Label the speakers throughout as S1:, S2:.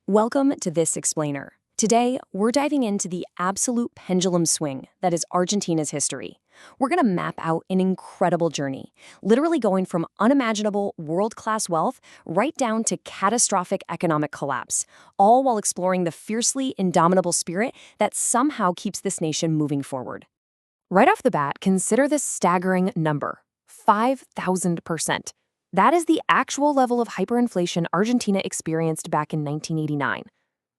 S1: Welcome to This Explainer. Today, we're diving into the absolute pendulum swing that is Argentina's history. We're going to map out an incredible journey, literally going from unimaginable world-class wealth right down to catastrophic economic collapse, all while exploring the fiercely indomitable spirit that somehow keeps this nation moving forward. Right off the bat, consider this staggering number, 5,000%. That is the actual level of hyperinflation Argentina experienced back in 1989.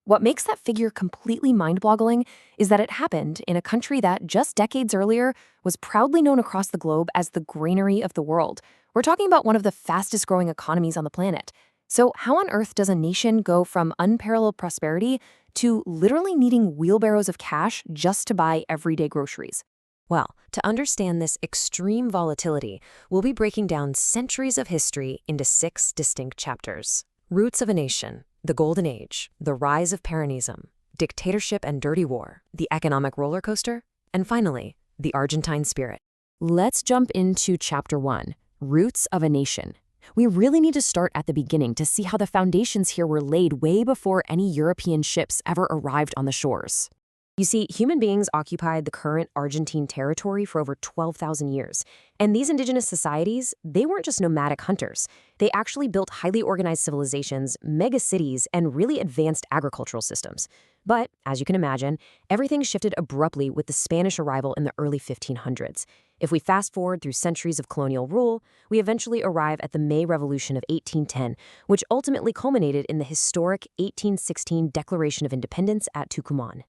S1: What makes that figure completely mind-boggling is that it happened in a country that just decades earlier was proudly known across the globe as the granary of the world. We're talking about one of the fastest-growing economies on the planet. So how on earth does a nation go from unparalleled prosperity to literally needing wheelbarrows of cash just to buy everyday groceries? Well, to understand this extreme volatility, we'll be breaking down centuries of history into 6 distinct chapters. Roots of a nation, the Golden Age, the rise of Peronism, dictatorship and dirty war, the economic roller coaster, and finally, the Argentine spirit. Let's jump into Chapter 1, Roots of a Nation. We really need to start at the beginning to see how the foundations here were laid way before any European ships ever arrived on the shores. You see, human beings occupied the current Argentine territory for over 12,000 years. And these indigenous societies, they weren't just nomadic hunters. They actually built highly organized civilizations, mega cities, and really advanced agricultural systems. But, as you can imagine, everything shifted abruptly with the Spanish arrival in the early 1500s. If we fast forward through centuries of colonial rule, we eventually arrive at the May Revolution of 1810, which ultimately culminated in the historic 1816 Declaration of Independence at Tucumán.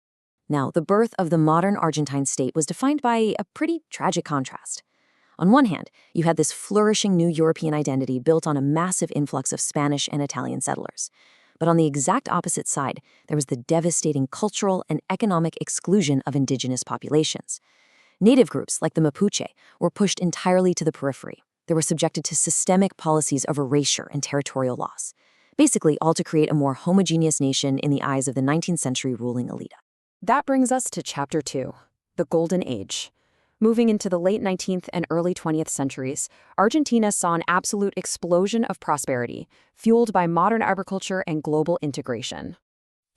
S1: Now, the birth of the modern Argentine state was defined by a pretty tragic contrast. On one hand, you had this flourishing new European identity built on a massive influx of Spanish and Italian settlers. But on the exact opposite side, there was the devastating cultural and economic exclusion of indigenous populations. Native groups, like the Mapuche, were pushed entirely to the periphery. They were subjected to systemic policies of erasure and territorial loss, basically all to create a more homogeneous nation in the eyes of the 19th century ruling elite. That brings us to Chapter 2, the Golden Age. Moving into the late 19th and early 20th centuries, Argentina saw an absolute explosion of prosperity, fueled by modern agriculture and global integration.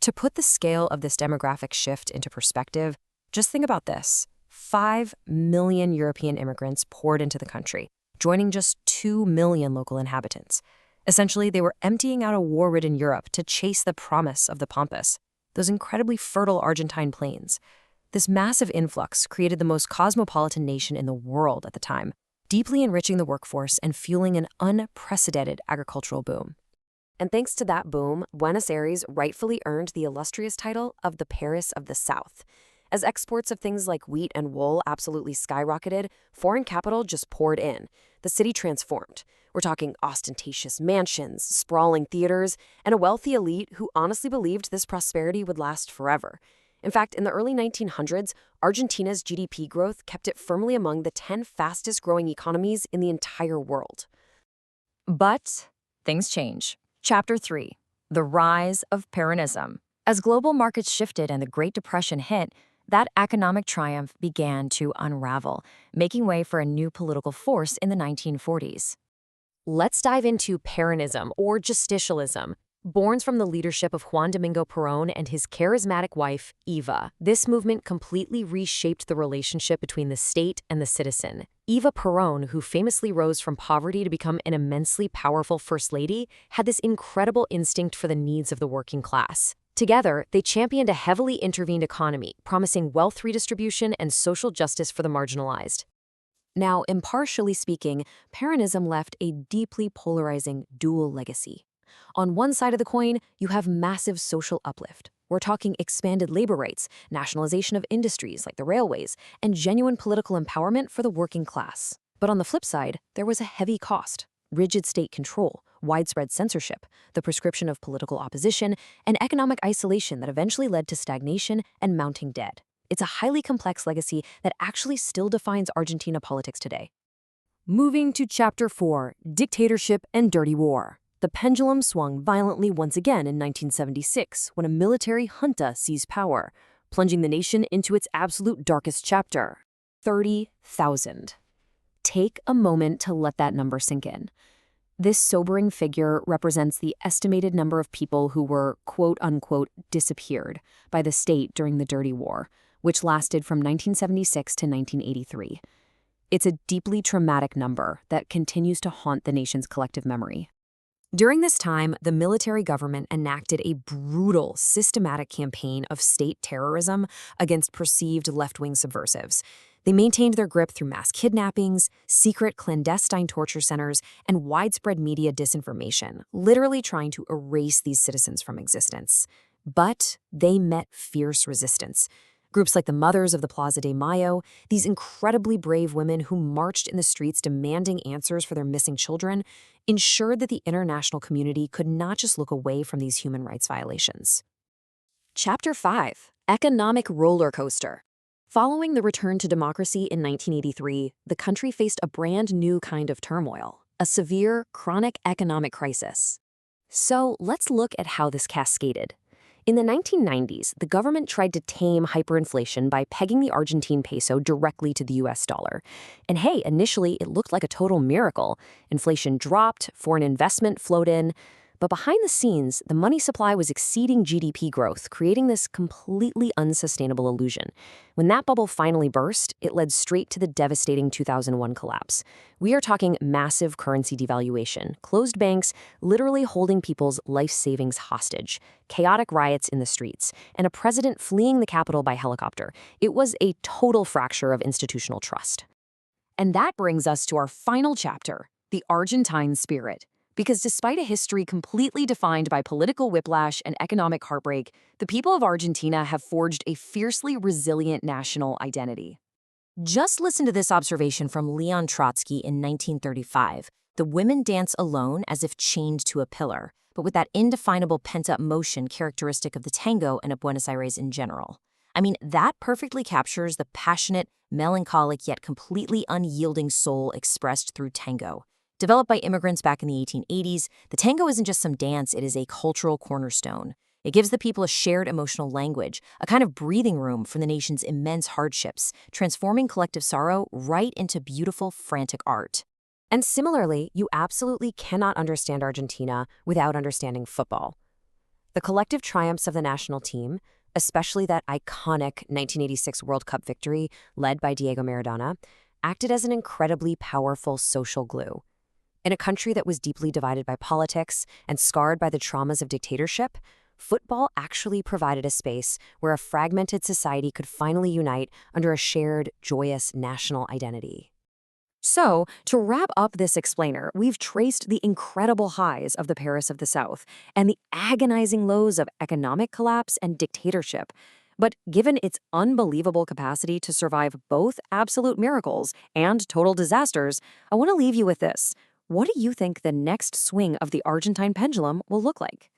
S1: To put the scale of this demographic shift into perspective, just think about this. 5 million European immigrants poured into the country, joining just 2 million local inhabitants. Essentially, they were emptying out a war-ridden Europe to chase the promise of the Pampas, those incredibly fertile Argentine plains. This massive influx created the most cosmopolitan nation in the world at the time, deeply enriching the workforce and fueling an unprecedented agricultural boom. And thanks to that boom, Buenos Aires rightfully earned the illustrious title of the Paris of the South. As exports of things like wheat and wool absolutely skyrocketed, foreign capital just poured in. The city transformed. We're talking ostentatious mansions, sprawling theaters, and a wealthy elite who honestly believed this prosperity would last forever. In fact, in the early 1900s, Argentina's GDP growth kept it firmly among the 10 fastest-growing economies in the entire world. But things change. Chapter 3, the rise of Peronism. As global markets shifted and the Great Depression hit, that economic triumph began to unravel, making way for a new political force in the 1940s. Let's dive into Peronism, or justicialism. Born from the leadership of Juan Domingo Perón and his charismatic wife, Eva, this movement completely reshaped the relationship between the state and the citizen. Eva Perón, who famously rose from poverty to become an immensely powerful first lady, had this incredible instinct for the needs of the working class. Together, they championed a heavily intervened economy, promising wealth redistribution and social justice for the marginalized. Now, impartially speaking, Peronism left a deeply polarizing dual legacy. On one side of the coin, you have massive social uplift. We're talking expanded labor rights, nationalization of industries like the railways, and genuine political empowerment for the working class. But on the flip side, there was a heavy cost: rigid state control, widespread censorship, the prescription of political opposition, and economic isolation that eventually led to stagnation and mounting debt. It's a highly complex legacy that actually still defines Argentina politics today. Moving to Chapter 4, Dictatorship and Dirty War. The pendulum swung violently once again in 1976 when a military junta seized power, plunging the nation into its absolute darkest chapter: 30,000. Take a moment to let that number sink in. This sobering figure represents the estimated number of people who were, quote-unquote, disappeared by the state during the Dirty War, which lasted from 1976 to 1983. It's a deeply traumatic number that continues to haunt the nation's collective memory. During this time, the military government enacted a brutal, systematic campaign of state terrorism against perceived left-wing subversives. They maintained their grip through mass kidnappings, secret clandestine torture centers, and widespread media disinformation, literally trying to erase these citizens from existence. But they met fierce resistance. Groups like the Mothers of the Plaza de Mayo, these incredibly brave women who marched in the streets demanding answers for their missing children, ensured that the international community could not just look away from these human rights violations. Chapter 5: Economic Roller Coaster. Following the return to democracy in 1983, the country faced a brand new kind of turmoil, a severe, chronic economic crisis. So let's look at how this cascaded. In the 1990s, the government tried to tame hyperinflation by pegging the Argentine peso directly to the US dollar. And hey, initially it looked like a total miracle. Inflation dropped, foreign investment flowed in. But behind the scenes, the money supply was exceeding GDP growth, creating this completely unsustainable illusion. When that bubble finally burst, it led straight to the devastating 2001 collapse. We are talking massive currency devaluation, closed banks literally holding people's life savings hostage, chaotic riots in the streets, and a president fleeing the capital by helicopter. It was a total fracture of institutional trust. And that brings us to our final chapter, the Argentine spirit. Because despite a history completely defined by political whiplash and economic heartbreak, the people of Argentina have forged a fiercely resilient national identity. Just listen to this observation from Leon Trotsky in 1935. The women dance alone as if chained to a pillar, but with that indefinable pent-up motion characteristic of the tango and of Buenos Aires in general. I mean, that perfectly captures the passionate, melancholic yet completely unyielding soul expressed through tango. Developed by immigrants back in the 1880s, the tango isn't just some dance, it is a cultural cornerstone. It gives the people a shared emotional language, a kind of breathing room from the nation's immense hardships, transforming collective sorrow right into beautiful, frantic art. And similarly, you absolutely cannot understand Argentina without understanding football. The collective triumphs of the national team, especially that iconic 1986 World Cup victory led by Diego Maradona, acted as an incredibly powerful social glue. In a country that was deeply divided by politics and scarred by the traumas of dictatorship, football actually provided a space where a fragmented society could finally unite under a shared, joyous national identity. So, to wrap up this explainer, we've traced the incredible highs of the Paris of the South and the agonizing lows of economic collapse and dictatorship. But given its unbelievable capacity to survive both absolute miracles and total disasters, I want to leave you with this. What do you think the next swing of the Argentine pendulum will look like?